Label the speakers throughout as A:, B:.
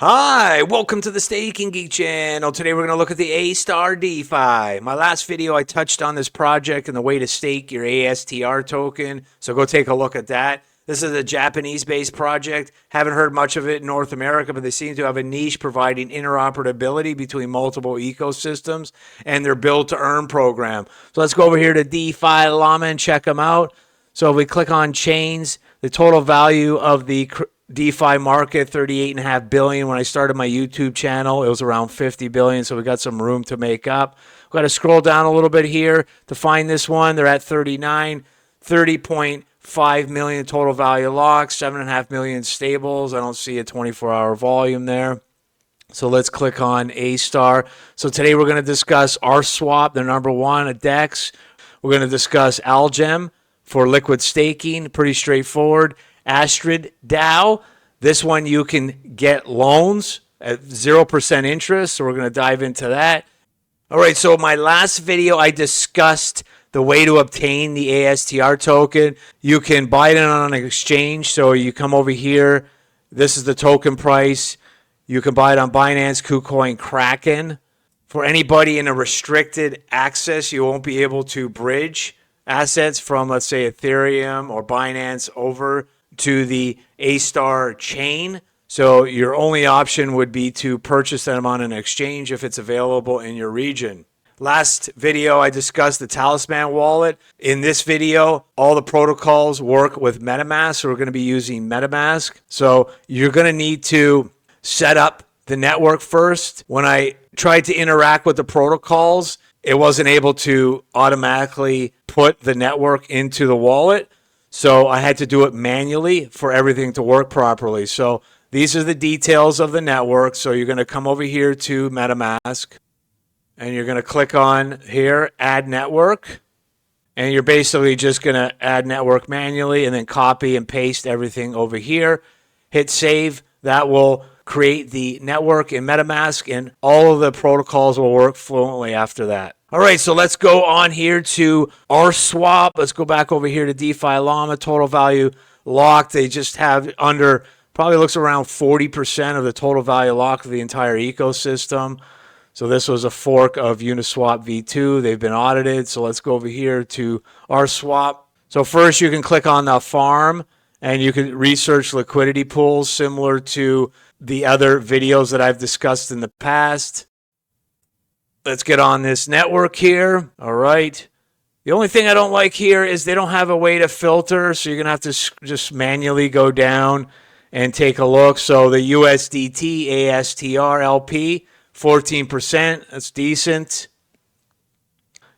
A: Hi, welcome to the Staking Geek channel. Today we're going to look at the ASTAR Defi. My last video I touched on this project and the way to stake your ASTR token, so go take a look at that. This is a Japanese-based project. Haven't heard much of it in North America, but they seem to have a niche providing interoperability between multiple ecosystems and their build-to-earn program. So let's go over here to DeFi Llama and check them out. So if we click on chains, the total value of the DeFi market, 38.5 billion. When I started my YouTube channel, it was around 50 billion, so we got some room to make up. We've got to scroll down a little bit here to find this one. They're at 39, 30.5 million total value locked, 7.5 million stables. I don't see a 24-hour volume there. So let's click on ASTAR. So today we're going to discuss ArthSwap, the number one, a DEX. We're going to discuss Algem for liquid staking, pretty straightforward. AstridDAO, this one you can get loans at 0% interest, so we're going to dive into that. All right, so my last video I discussed the way to obtain the ASTR token. You can buy it on an exchange, so you come over here. This is the token price. You can buy it on Binance, KuCoin, Kraken. For anybody in a restricted access, you won't be able to bridge assets from, let's say, Ethereum or Binance over to the ASTAR chain. So your only option would be to purchase them on an exchange if it's available in your region. Last video, I discussed the Talisman wallet. In this video, all the protocols work with Metamask, so we're going to be using Metamask. So you're going to need to set up the network first. When I tried to interact with the protocols, it wasn't able to automatically put the network into the wallet. So I had to do it manually for everything to work properly. So these are the details of the network. So you're going to come over here to MetaMask and you're going to click on here, add network. And you're basically just going to add network manually and then copy and paste everything over here. Hit save. That will create the network in MetaMask and all of the protocols will work fluently after that. All right, so let's go on here to ArthSwap. Let's go back over here to DeFi Llama. Total value locked. They just have under, probably looks around 40% of the total value locked of the entire ecosystem. So this was a fork of Uniswap v2. They've been audited. So let's go over here to ArthSwap. So first you can click on the farm and you can research liquidity pools similar to the other videos that I've discussed in the past. Let's get on this network here. All right. The only thing I don't like here is they don't have a way to filter, so you're going to have to just manually go down and take a look. So the USDT ASTR LP, 14%. That's decent.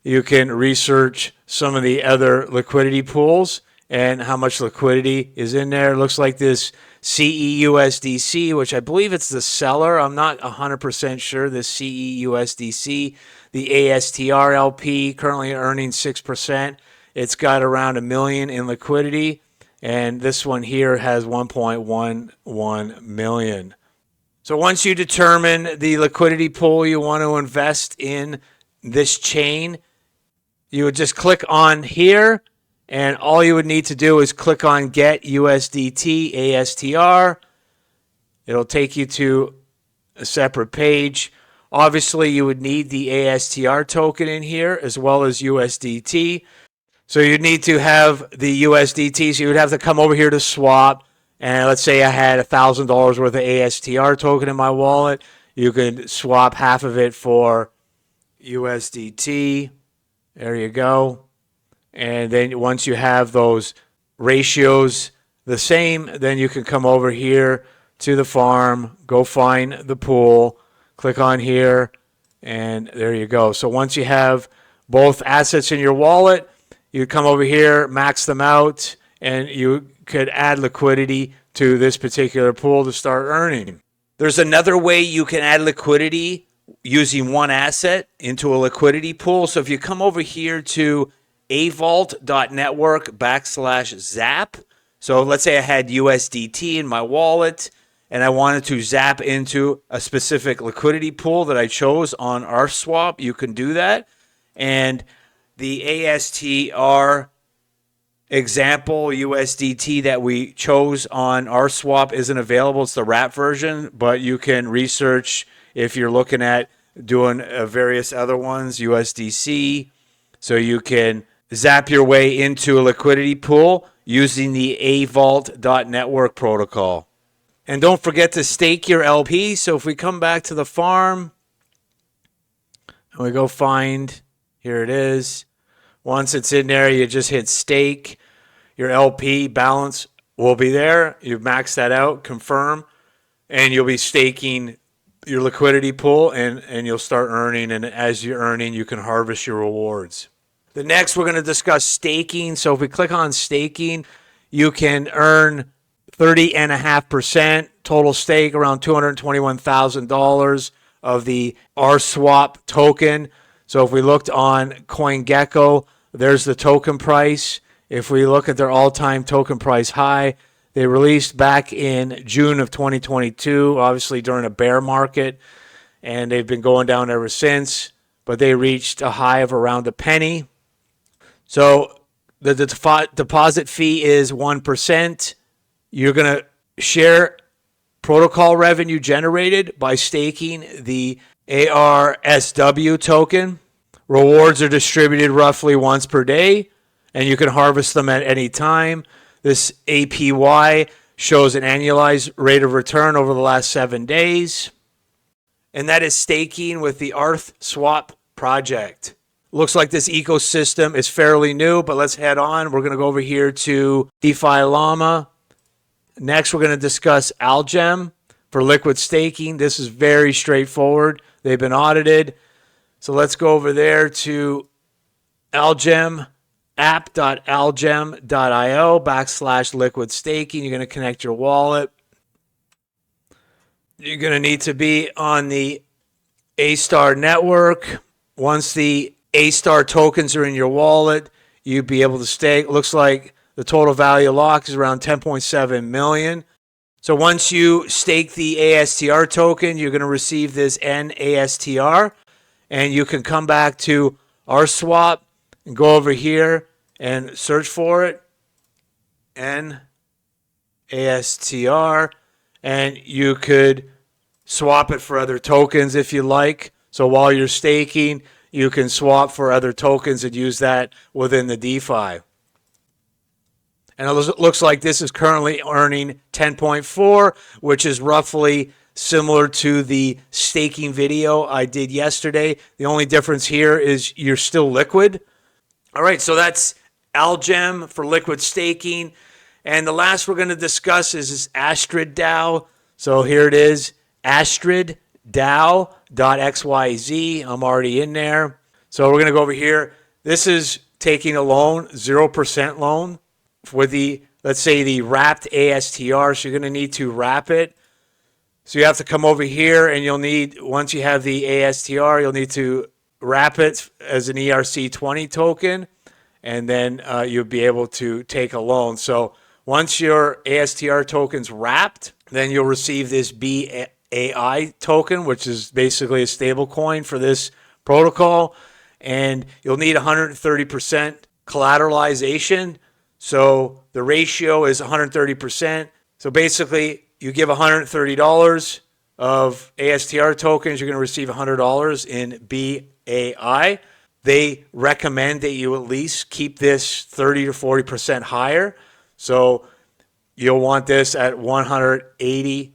A: You can research some of the other liquidity pools and how much liquidity is in there. It looks like this CEUSDC, which I believe it's the seller. I'm not 100% sure. This CEUSDC, the ASTR LP, currently earning 6%. It's got around $1 million in liquidity, and this one here has 1.11 million. So once you determine the liquidity pool you want to invest in this chain, you would just click on here. And all you would need to do is click on Get USDT ASTR. It'll take you to a separate page. Obviously, you would need the ASTR token in here as well as USDT. So you'd need to have the USDT. So you would have to come over here to swap. And let's say I had $1,000 worth of ASTR token in my wallet. You could swap half of it for USDT. There you go. And then once you have those ratios the same, then you can come over here to the farm, go find the pool, click on here, and there you go. So once you have both assets in your wallet, you come over here, max them out, and you could add liquidity to this particular pool to start earning. There's another way you can add liquidity using one asset into a liquidity pool. So if you come over here to AVault.network/zap. So let's say I had USDT in my wallet and I wanted to zap into a specific liquidity pool that I chose on ArthSwap. You can do that. And the ASTR example USDT that we chose on ArthSwap isn't available. It's the wrap version, but you can research if you're looking at doing various other ones, USDC. So you can zap your way into a liquidity pool using the AVault.network protocol. And don't forget to stake your LP. So if we come back to the farm and we go find, here it is. Once it's in there, you just hit stake. Your LP balance will be there. You max that out, confirm, and you'll be staking your liquidity pool, and you'll start earning. And as you're earning, you can harvest your rewards. The next, we're going to discuss staking. So if we click on staking, you can earn 30.5% total stake, around $221,000 of the ArthSwap token. So if we looked on CoinGecko, there's the token price. If we look at their all-time token price high, they released back in June of 2022, obviously during a bear market, and they've been going down ever since, but they reached a high of around a penny. So the deposit fee is 1%. You're going to share protocol revenue generated by staking the ARSW token. Rewards are distributed roughly once per day, and you can harvest them at any time. This APY shows an annualized rate of return over the last 7 days. And that is staking with the ArthSwap project. Looks like this ecosystem is fairly new, but let's head on. We're going to go over here to DeFi Llama. Next, we're going to discuss Algem for liquid staking. This is very straightforward. They've been audited. So let's go over there to Algem, app.algem.io/liquid staking. You're going to connect your wallet. You're going to need to be on the ASTAR network. Once the ASTAR tokens are in your wallet, you'll be able to stake. Looks like the total value locked is around 10.7 million. So once you stake the ASTR token, you're going to receive this NASTR, and you can come back to ArthSwap and go over here and search for it, NASTR, and you could swap it for other tokens if you like. So while you're staking, you can swap for other tokens and use that within the DeFi. And it looks like this is currently earning 10.4, which is roughly similar to the staking video I did yesterday. The only difference here is you're still liquid. All right, so that's Algem for liquid staking. And the last we're going to discuss is this AstridDAO. So here it is, AstridDAO.xyz. I'm already in there. So we're going to go over here. This is taking a loan, 0% loan for the, let's say, the wrapped ASTR. So you're going to need to wrap it. So you have to come over here, and you'll need, once you have the ASTR, you'll need to wrap it as an ERC20 token, and then you'll be able to take a loan. So once your ASTR token's wrapped, then you'll receive this BAI token, which is basically a stable coin for this protocol, and you'll need 130% collateralization. So the ratio is 130%. So basically, you give $130 of ASTR tokens, you're going to receive $100 in BAI. They recommend that you at least keep this 30 to 40% higher. So you'll want this at 180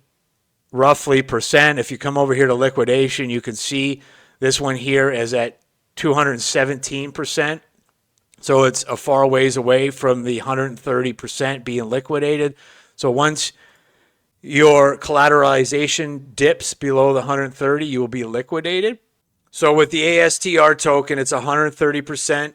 A: roughly percent. If you come over here to liquidation, you can see this one here is at 217%. So it's a far ways away from the 130% being liquidated. So once your collateralization dips below the 130, you will be liquidated. So with the ASTR token, it's 130%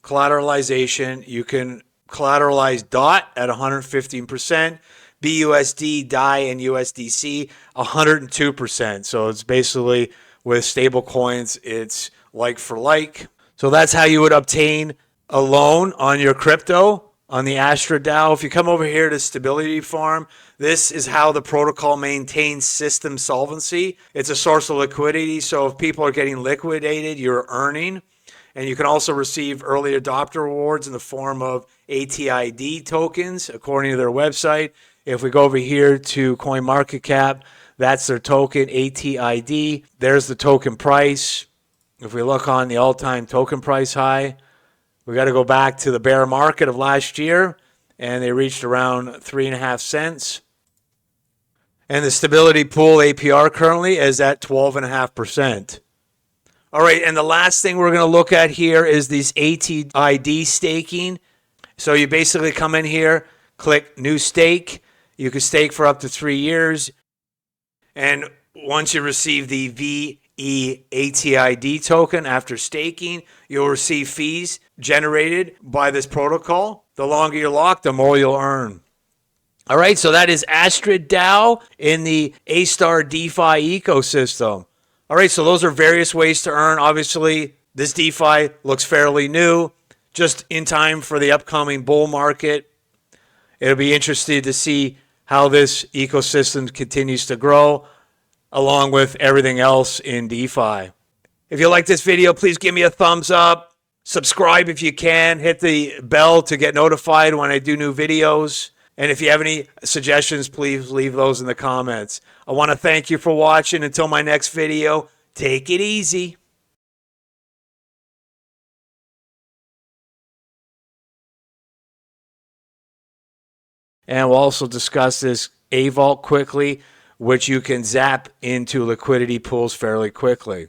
A: collateralization. You can collateralize DOT at 115%, BUSD, DAI, and USDC 102%. So it's basically with stable coins, it's like for like. So that's how you would obtain a loan on your crypto on the AstridDAO. If you come over here to Stability Farm, this is how the protocol maintains system solvency. It's a source of liquidity. So if people are getting liquidated, you're earning. And you can also receive early adopter rewards in the form of ATID tokens, according to their website. If we go over here to CoinMarketCap, that's their token, ATID. There's the token price. If we look on the all-time token price high, we got to go back to the bear market of last year, and they reached around 3.5 cents. And the stability pool APR currently is at 12.5%. All right, and the last thing we're going to look at here is these ATID staking. So you basically come in here, click New Stake. You can stake for up to 3 years. And once you receive the VEATID token after staking, you'll receive fees generated by this protocol. The longer you lock, the more you'll earn. All right, so that is AstridDAO in the ASTAR DeFi ecosystem. All right, so those are various ways to earn. Obviously, this DeFi looks fairly new, just in time for the upcoming bull market. It'll be interesting to see how this ecosystem continues to grow, along with everything else in DeFi. If you like this video, please give me a thumbs up. Subscribe if you can. Hit the bell to get notified when I do new videos. And if you have any suggestions, please leave those in the comments. I want to thank you for watching. Until my next video, take it easy. And we'll also discuss this AVault quickly, which you can zap into liquidity pools fairly quickly.